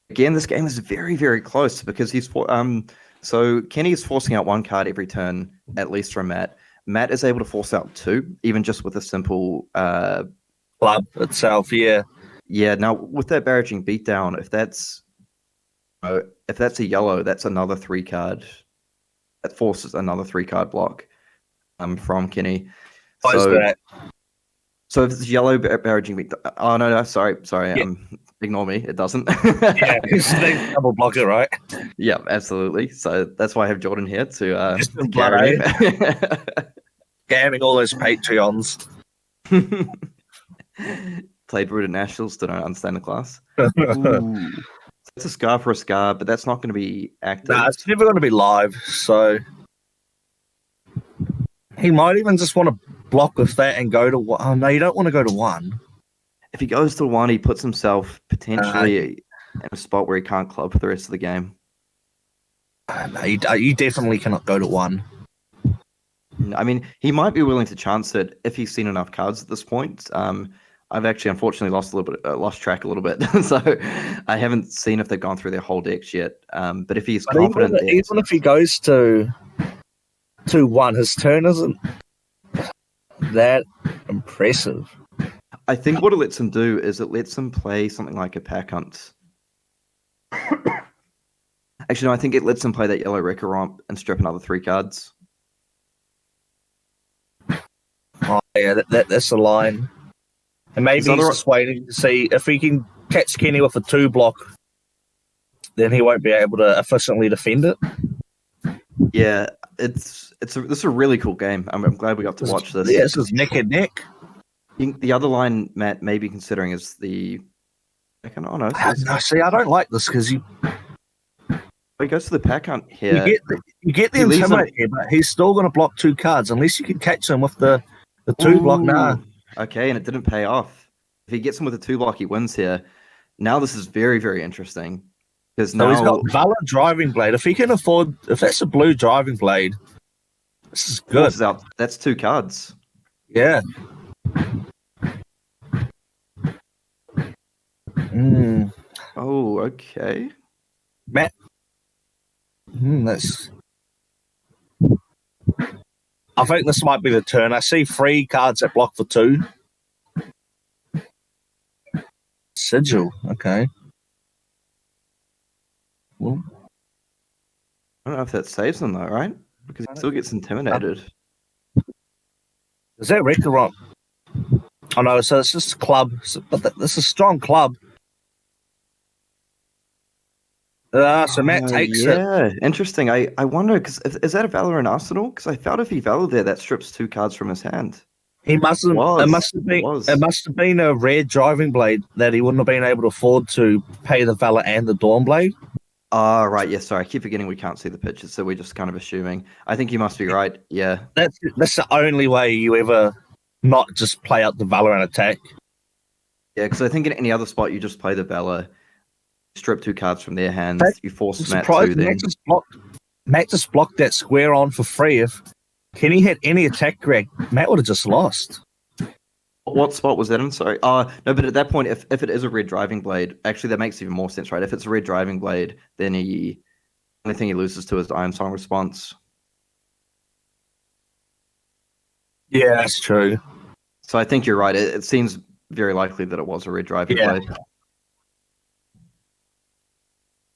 Again, this game is very, very close because so Kenny is forcing out 1 card every turn, at least from Matt. Matt is able to force out 2, even just with a simple club itself. Yeah. Yeah. Now with that Barraging Beatdown, if that's a yellow, that's another 3 card. That forces another 3-card block from Kenny. What is that? So if it's yellow Barraging Beatdown, oh no, sorry, yeah. Ignore me. It doesn't. Yeah, they double block it, right? Yeah, absolutely. So that's why I have Jordan here to carry him. Scamming all those Patreons. Played root at Nationals, don't understand the class. Ooh. It's a Scar for a Scar, but that's not going to be active. Nah, it's never going to be live, so he might even just want to block with that and go to 1. Oh, no, you don't want to go to 1. If he goes to 1, he puts himself potentially in a spot where he can't club for the rest of the game. No, you definitely cannot go to 1. I mean, he might be willing to chance it if he's seen enough cards at this point. I've actually unfortunately lost track a little bit, so I haven't seen if they've gone through their whole decks yet. But if he's confident, even if he goes to 1, his turn isn't that impressive. I think what it lets him do is it lets him play something like a Pack Hunt. Actually, no, I think it lets him play that yellow Wrecker Romp and strip another 3 cards. Oh, yeah, that's the line. And maybe he's just waiting to see if he can catch Kenny with a 2 block, then he won't be able to efficiently defend it. Yeah, this is a really cool game. I'm glad we got to watch this. Yeah, this is neck and neck. The other line Matt may be considering is the... No, see, I don't like this because he goes to the Pack Hunt here. You get the Intimidate here, but he's still going to block 2 cards unless you can catch him with the 2 block. Nah. Okay, and it didn't pay off. If he gets him with a 2 block, he wins here. Now this is very, very interesting. Because now he's got Valor Driving Blade. If he can afford, if that's a blue Driving Blade, this is good. That's 2 cards. Yeah. Oh, okay. Matt. That's. I think this might be the turn. I see 3 cards that block for 2. Sigil. Okay. Well, I don't know if that saves them though, right? Because he still gets intimidated. Is that Wrecker Romp? Oh no, so it's just a club. But this is a strong club. So Matt takes it. Yeah, interesting. I wonder, because is that a Valor in Arsenal? Because I felt if he Valor there, that strips 2 cards from his hand. He mustn't. It must have been a red Driving Blade that he wouldn't have been able to afford to pay the Valor and the Dawn Blade. Oh, right. Yeah, sorry. I keep forgetting we can't see the pictures, so we're just kind of assuming. I think you must be right. Yeah. That's the only way you ever not just play out the Valor and attack. Yeah, because I think in any other spot, you just play the Valor, strip 2 cards from their hands, you force Matt to then. Matt just blocked that square on for free. If Kenny had any attack grab, Matt would have just lost. What spot was that in? Sorry. No, but at that point, if it is a red Driving Blade, actually that makes even more sense, right? If it's a red Driving Blade, then the only thing he loses to is the Iron Song response. Yeah, that's true. So I think you're right. It seems very likely that it was a red Driving Blade.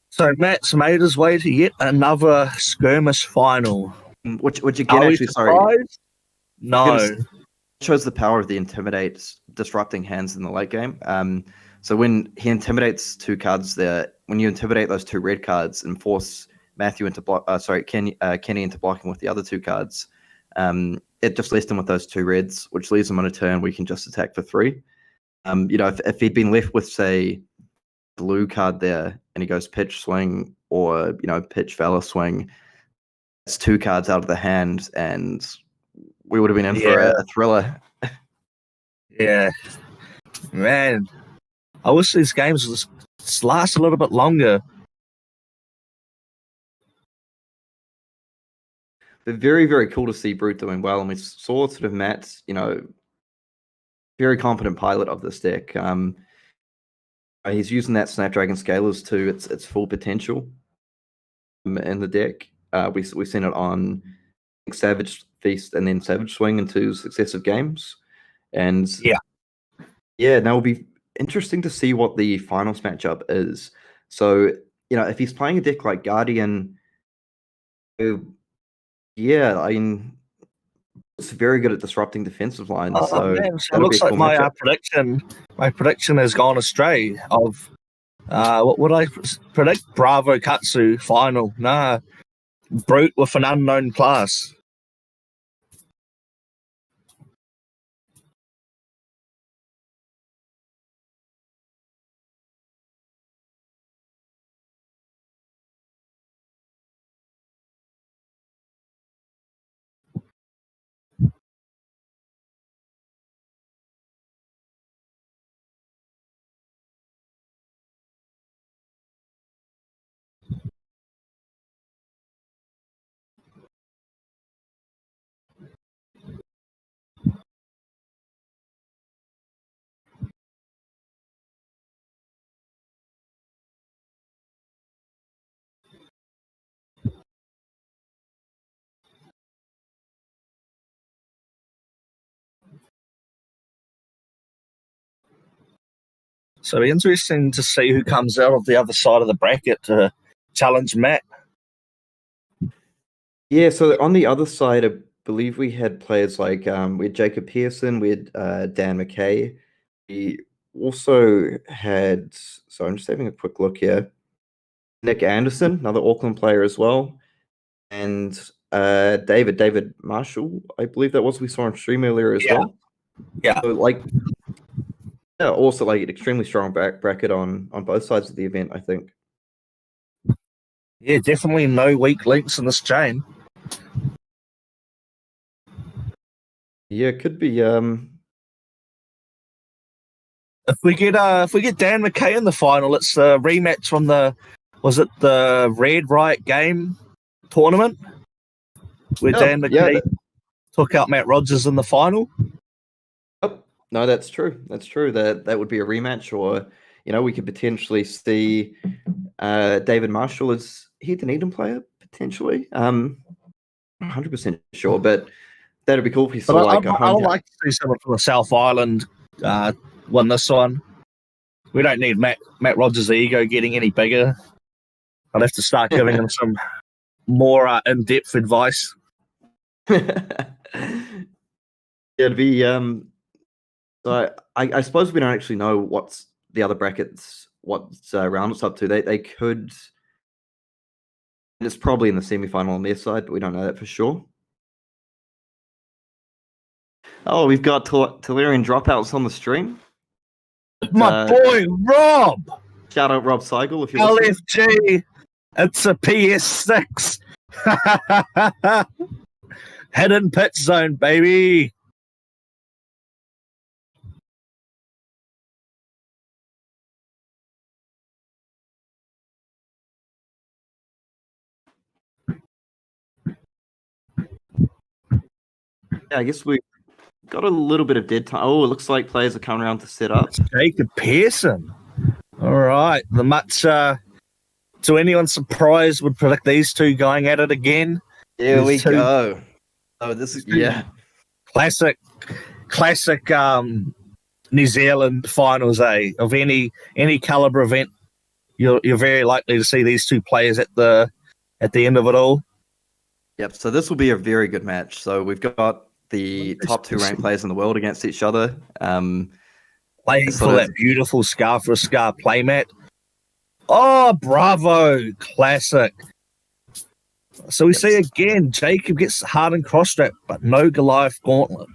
So Matt's made his way to yet another skirmish final. Which again, actually, sorry. No. Shows the power of the Intimidate disrupting hands in the late game. So when he intimidates 2 cards there, when you intimidate those 2 red cards and force Matthew into Kenny into blocking with the other 2 cards, it just leaves him with those 2 reds, which leaves him on a turn we can just attack for 3. If he'd been left with, say, blue card there and he goes pitch swing or pitch valor swing, it's 2 cards out of the hand and we would have been in for a thriller. Yeah, man, I wish these games would just last a little bit longer. But very, very cool to see Brute doing well, and we saw sort of Matt, very competent pilot of this deck. He's using that Snapdragon Scalers to its full potential in the deck. We've seen it on Savage Feast and then Savage Swing in 2 successive games. And now it'll be interesting to see what the finals matchup is. So, if he's playing a deck like Guardian, I mean, it's very good at disrupting defensive lines. So it looks like my prediction has gone astray. Of what would I predict? Bravo Katsu final. Nah, Brute with an unknown class. So it'll be interesting to see who comes out of the other side of the bracket to challenge Matt. Yeah, so on the other side, I believe we had players like we had Jacob Pearson, we had Dan McKay. We also had, so I'm just having a quick look here, Nick Anderson, another Auckland player as well, and David Marshall, I believe that was we saw on stream earlier as well. Yeah. So, also an extremely strong bracket on both sides of the event, I think. Yeah, definitely no weak links in this chain. Yeah, it could be. If we get Dan McKay in the final, it's a rematch from the Red Riot game tournament where Dan McKay took out Matt Rogers in the final. Oh, no, that's true. That's true. That would be a rematch, or we could potentially see David Marshall as he the Needham player potentially. 100% sure, but that'd be cool if he saw I'd like to see someone from the South Island win this one. We don't need Matt Rogers' ego getting any bigger. I'd have to start giving him some more in-depth advice. It'd be so I suppose we don't actually know what's the other brackets, what's round it's up to. They could, and it's probably in the semi-final on their side, but we don't know that for sure. Oh, we've got Tellurian dropouts on the stream. My boy Rob. Shout out Rob Seigel if you're LFG. It's a PS6. Hidden pit zone, baby. Yeah, I guess we got a little bit of dead time. Oh, it looks like players are coming around to set up. Jacob Pearson. All right. The much, to anyone's surprise, would predict these two going at it again. Here we go. Oh, this is, Classic New Zealand finals, of any caliber event. You're very likely to see these two players at the end of it all. Yep. So this will be a very good match. So we've got the top 2 ranked players in the world against each other. playing Sort for of- that beautiful Scar for a Scar playmat. Oh, bravo. Classic. So we see again, Jacob gets Hardened cross-strap, but no Goliath gauntlet.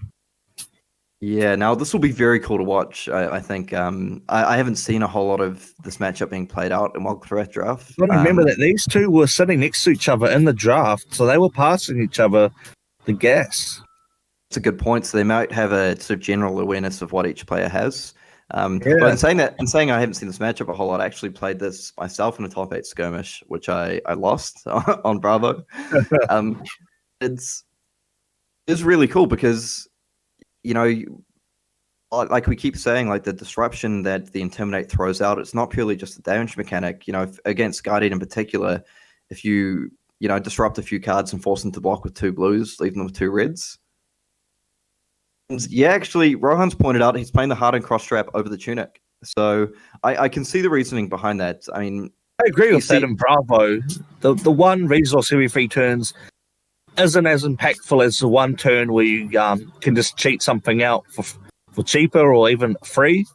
Yeah, now this will be very cool to watch. I think I haven't seen a whole lot of this matchup being played out in Wild Threat draft. Got to remember that these two were sitting next to each other in the draft, so they were passing each other the gas. It's a good point. So they might have a sort of general awareness of what each player has. But Yeah. in saying I haven't seen this matchup a whole lot, I actually played this myself in a top 8 skirmish, which I lost on Bravo. It's really cool because, you know, like we keep saying, like the disruption that the Intimidate throws out, it's not purely just a damage mechanic. You know, against Guardian in particular, if you disrupt a few cards and force them to block with 2 blues, leave them with 2 reds. Yeah, actually, Rohan's pointed out he's playing the Hardened cross-strap over the Tunic. So I can see the reasoning behind that. I mean, I agree with that in Bravo. The one resource every 3 turns isn't as impactful as the one turn where you can just cheat something out for cheaper or even free.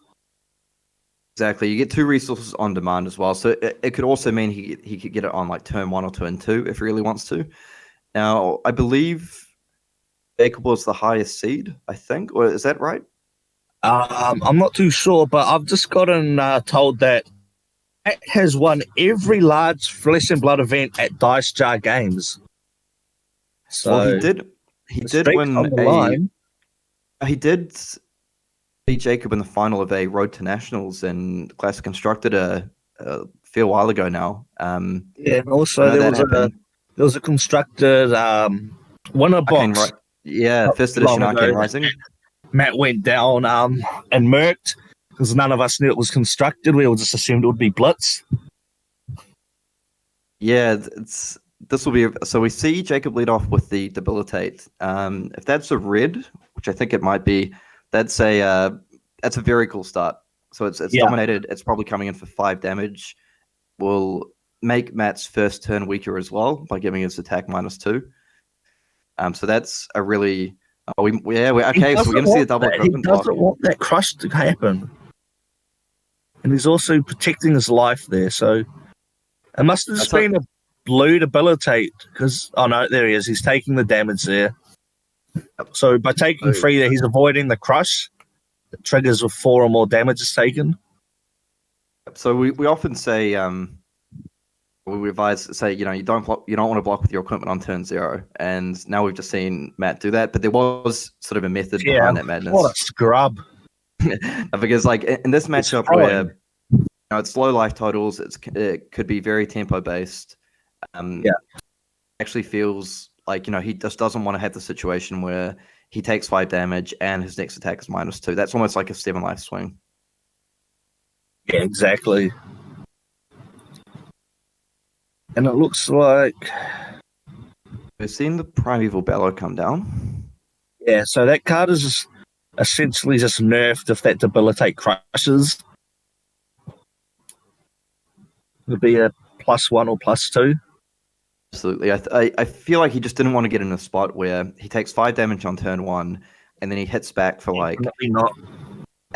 Exactly. You get 2 resources on demand as well. So it could also mean he could get it on like turn 1 or turn 2 if he really wants to. Now, I believe Jacob was the highest seed, I think. Or is that right? I'm not too sure, but I've just gotten told that Matt has won every large Flesh and Blood event at Dice Jar Games. So well, he did win he did beat Jacob in the final of a Road to Nationals in Classic Constructed a fair while ago now. Yeah, and also there was a constructed winner box. First edition Arcane Rising. Matt went down and murked because none of us knew it was constructed. We all just assumed it would be Blitz. Yeah, this will be so we see Jacob lead off with the Debilitate. If that's a red, which I think it might be, that's a very cool start. So it's dominated. It's probably coming in for 5 damage. Will make Matt's first turn weaker as well by giving his attack -2. So that's a really So we're going to see a double equipment block. He doesn't want that crush to happen, and he's also protecting his life there. So it must have just been a blue debilitate because there he is. He's taking the damage there. So by taking 3 there, he's avoiding the crush that triggers with 4 or more damage is taken. So we often say we say you don't want to block with your equipment on turn 0, and now we've just seen Matt do that. But there was sort of a method behind that madness. What a scrub! Because like in this matchup where it's low life totals, it could be very tempo based. Actually feels like he just doesn't want to have the situation where he takes 5 damage and his next attack is -2. That's almost like a 7 life swing. Yeah, exactly. And it looks like we've seen the Primeval Bellow come down. Yeah, so that card is just essentially just nerfed if that debilitate crushes. It'll be a +1 or +2. Absolutely. I feel like he just didn't want to get in a spot where he takes 5 damage on turn 1 and then he hits back for it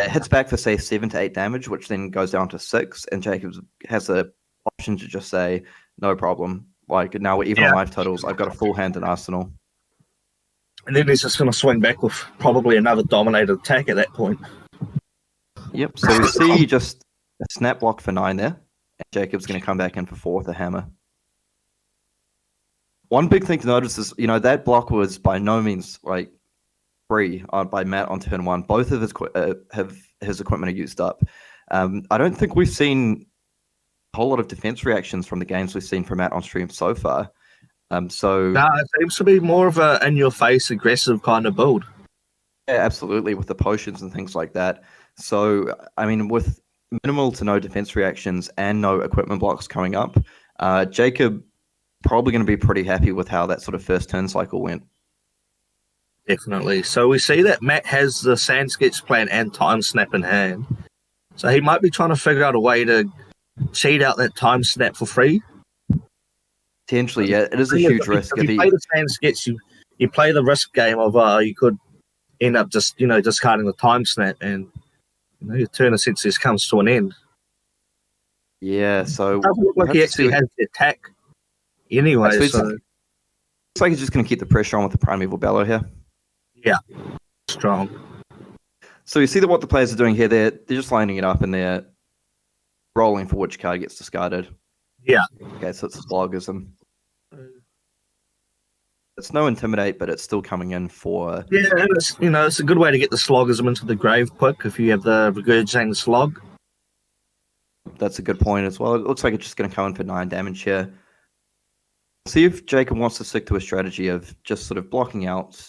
hits back for say 7 to 8 damage, which then goes down to 6, and Jacobs has the option to just say no problem. Like now we're even on life totals. I've got a full hand in Arsenal. And then he's just going to swing back with probably another dominated attack at that point. Yep. So we see just a snap block for 9 there, and Jacob's going to come back in for 4 with a hammer. One big thing to notice is, that block was by no means like free by Matt on turn 1. Both of his equipment are used up. I don't think we've seen a whole lot of defense reactions from the games we've seen from Matt on stream so far. It seems to be more of a in-your-face, aggressive kind of build. Yeah, absolutely, with the potions and things like that. So, I mean, with minimal to no defense reactions and no equipment blocks coming up, Jacob probably going to be pretty happy with how that sort of first turn cycle went. Definitely. So we see that Matt has the Sand Sketch plan and Time Snap in hand. So he might be trying to figure out a way to cheat out that Time Snap for free. Potentially, yeah. It is a huge risk. If you play the Sand Sketch, you play the risk game of you could end up just discarding the Time Snap, and Your turn essentially just comes to an end. Yeah, so It doesn't look like he actually has the attack anyway. Looks like he's just going to keep the pressure on with the Primeval Bellow here. Yeah, strong. So you see that what the players are doing here, they're just lining it up and they're rolling for which card gets discarded. Yeah. Okay, so it's a Slogism. It's no Intimidate, but it's still coming in for... Yeah, it's a good way to get the Slogism into the grave quick if you have the Regurgitating Slog. That's a good point as well. It looks like it's just going to come in for 9 damage here. See if Jacob wants to stick to a strategy of just sort of blocking out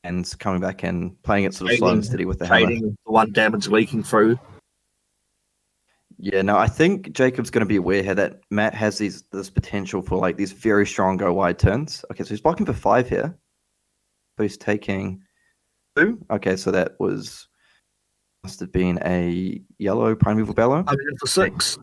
and coming back and playing it sort of slow and steady with the hammer. The 1 damage leaking through. Yeah, no, I think Jacob's going to be aware here that Matt has this potential for like these very strong go wide turns. Okay, so he's blocking for 5 here. So he's taking 2. Okay, so that must have been a yellow Primeval Bellow. I'm in for 6.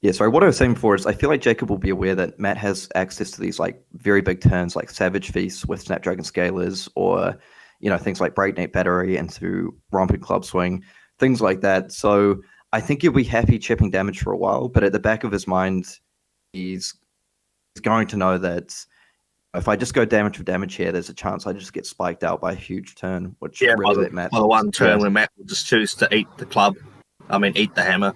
Yeah, sorry, what I was saying before is I feel like Jacob will be aware that Matt has access to these like very big turns like Savage Feast with Snapdragon Scalers or, things like Breakneck Battery into Romping Club Swing, things like that. So I think he'll be happy chipping damage for a while, but at the back of his mind, he's going to know that if I just go damage for damage here, there's a chance I just get spiked out by a huge turn, which really let Matt... By the one turn where Matt will just choose to eat the hammer.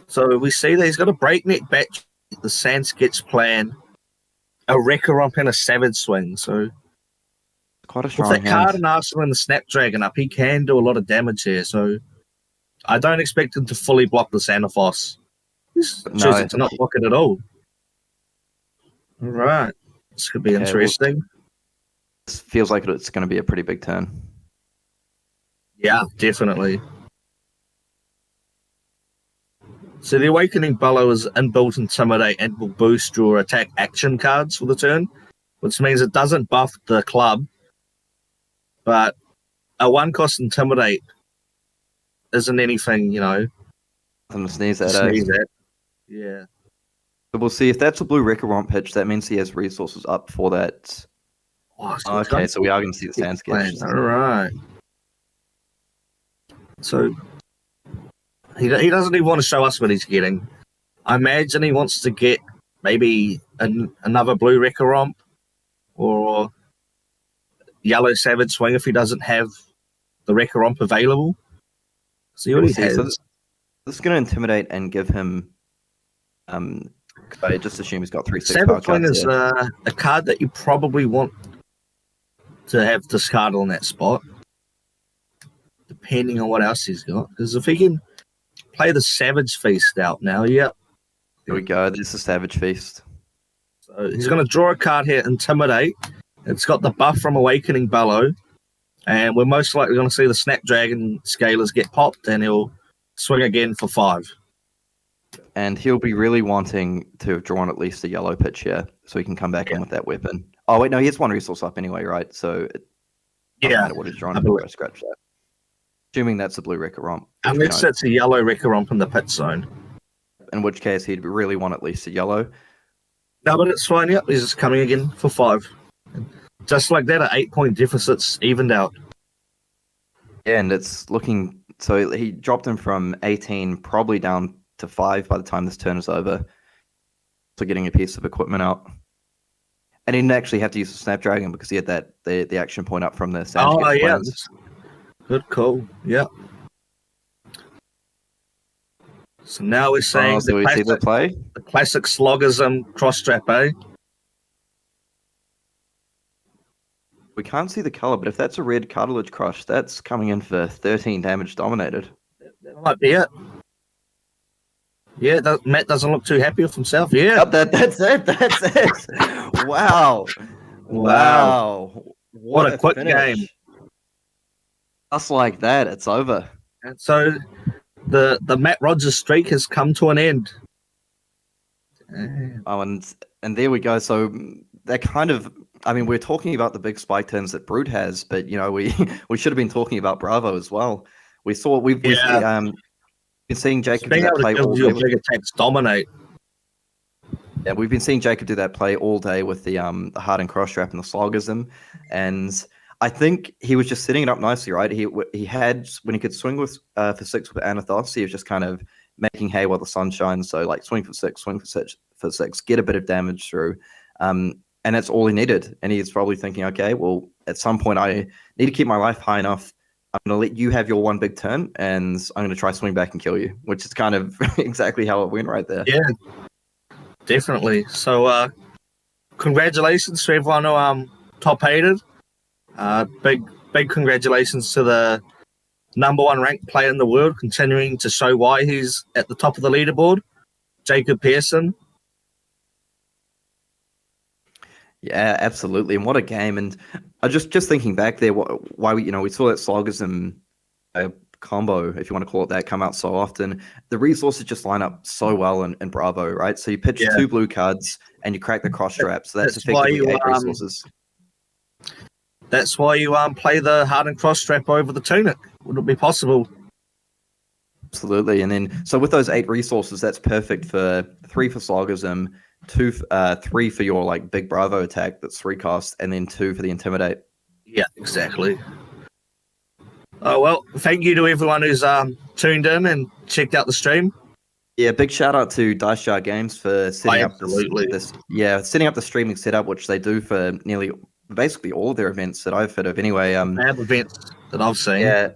So we see that he's got a Breakneck Batch, the Sand Sketch Plan, a Wrecker Romp, and a Savage Swing. So quite a strong with that card and Arsenal and the Snapdragon up, he can do a lot of damage here. So I don't expect him to fully block the Xanathos. He's choosing to not block it at all. All right. This could be interesting. Well, this feels like it's going to be a pretty big turn. Yeah, definitely. So the Awakening Bellow is inbuilt Intimidate and will boost your attack action cards for the turn, which means it doesn't buff the club, but a 1-cost Intimidate isn't anything, Nothing to sneeze at. Yeah. So we'll see if that's a blue Wrecker Romp pitch. That means he has resources up for that. Okay, so we are going to see the Sand Sketch. All right. So he doesn't even want to show us what he's getting. I imagine he wants to get maybe another blue Wrecker Romp or yellow Savage Swing if he doesn't have the Wrecker Romp available. So he already has. So this is going to Intimidate and give him... I just assume he's got 3/6 Savage Swing is a card that you probably want to have discarded on that spot, depending on what else he's got. Because if he can play the Savage Feast out now, Here we go. This is Savage Feast. So he's going to draw a card here, Intimidate. It's got the buff from Awakening Bellow, and we're most likely going to see the Snapdragon Scalers get popped, and he'll swing again for 5. And he'll be really wanting to have drawn at least a yellow pitch here, so he can come back in with that weapon. Oh, wait, no, he has 1 resource up anyway, right? So it doesn't matter what he's drawn. I scratch that. Assuming that's a blue Wrecker Romp. Unless it's a yellow Wrecker Romp in the pit zone. In which case, he'd really want at least a yellow. No, but it's fine. Yep, he's just coming again for 5. Just like that, 8-point deficit's evened out. Yeah, and it's looking... So he dropped him from 18 probably down to 5 by the time this turn is over. So getting a piece of equipment out. And he didn't actually have to use the Snapdragon because he had the action point up from the Sand Sketch plans. Good call. Yep. So now we're saying the classic Slogism cross strap, eh? We can't see the color, but if that's a red cartilage crush, that's coming in for 13 damage dominated. That might be it. Yeah, Matt doesn't look too happy with himself. Yeah. That's it. Wow. What a quick game. Just like that, it's over. And so the Matt Rogers streak has come to an end. Oh, and there we go. So they're kind of... I mean, we're talking about the big spike turns that Brute has, but, we should have been talking about Bravo as well. We've been seeing Jacob do that play all day. Big attacks dominate. Yeah, we've been seeing Jacob do that play all day with the Hardened Cross Trap and the Slogism. And I think he was just setting it up nicely, right? He had when he could swing with for 6 with Anathos, he was just kind of making hay while the sun shines. So like swing for six, get a bit of damage through, and that's all he needed. And he's probably thinking, okay, well, at some point I need to keep my life high enough. I'm going to let you have your one big turn, and I'm going to try swing back and kill you, which is kind of exactly how it went right there. Yeah, definitely. So, congratulations to everyone who top 8'd. Big congratulations to the number 1 ranked player in the world, continuing to show why he's at the top of the leaderboard, Jacob Pearson. Yeah, absolutely. And what a game. And I just thinking back there, why we saw that Slogism combo, if you want to call it that, come out so often. The resources just line up so well in Bravo, right? So you pitch 2 blue cards and you crack the cross trap. So that's effectively 8 resources. That's why you play the hardened cross strap over the tunic. Would it be possible? Absolutely. And then, so with those 8 resources, that's perfect for 3 for Slogism, 3 for your like big Bravo attack, that's 3 cost, and then 2 for the Intimidate. Yeah, exactly. Oh, well, thank you to everyone who's tuned in and checked out the stream. Yeah, big shout out to Dice Jar Games for setting up setting up the streaming setup, which they do for basically all of their events that I've heard of anyway. They have events that I've seen. Yeah.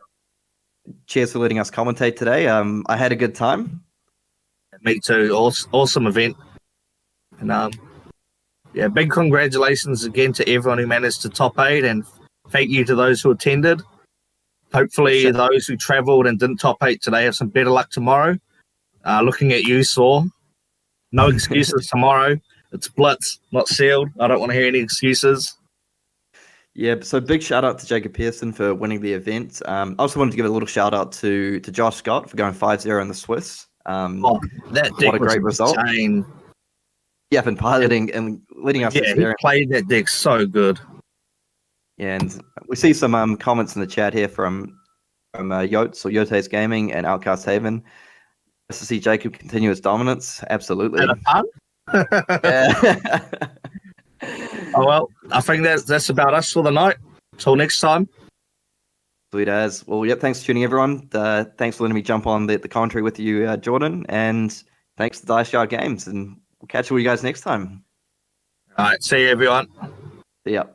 Cheers for letting us commentate today. I had a good time. Me too. Awesome event. And big congratulations again to everyone who managed to top 8, and thank you to those who attended. Hopefully those who travelled and didn't top 8 today have some better luck tomorrow. Looking at you, Saw. No excuses tomorrow. It's Blitz, not sealed. I don't want to hear any excuses. Yeah, so big shout out to Jacob Pearson for winning the event. I also wanted to give a little shout out to Josh Scott for going 5-0 in the Swiss. That deck what a great result. Insane. Yeah, been piloting and letting us experience. He played that deck so good. Yeah, and we see some comments in the chat here from Yotes or Yotes Gaming and Outcast Haven. Nice to see Jacob continue his dominance. Absolutely. Yeah. Oh, well, I think that's about us for the night. Till next time. Sweet as. Well, yep, thanks for tuning, everyone. Thanks for letting me jump on the commentary with you, Jordan. And thanks to Dice Jar Games. And we'll catch you guys next time. All right. See you, everyone. See ya.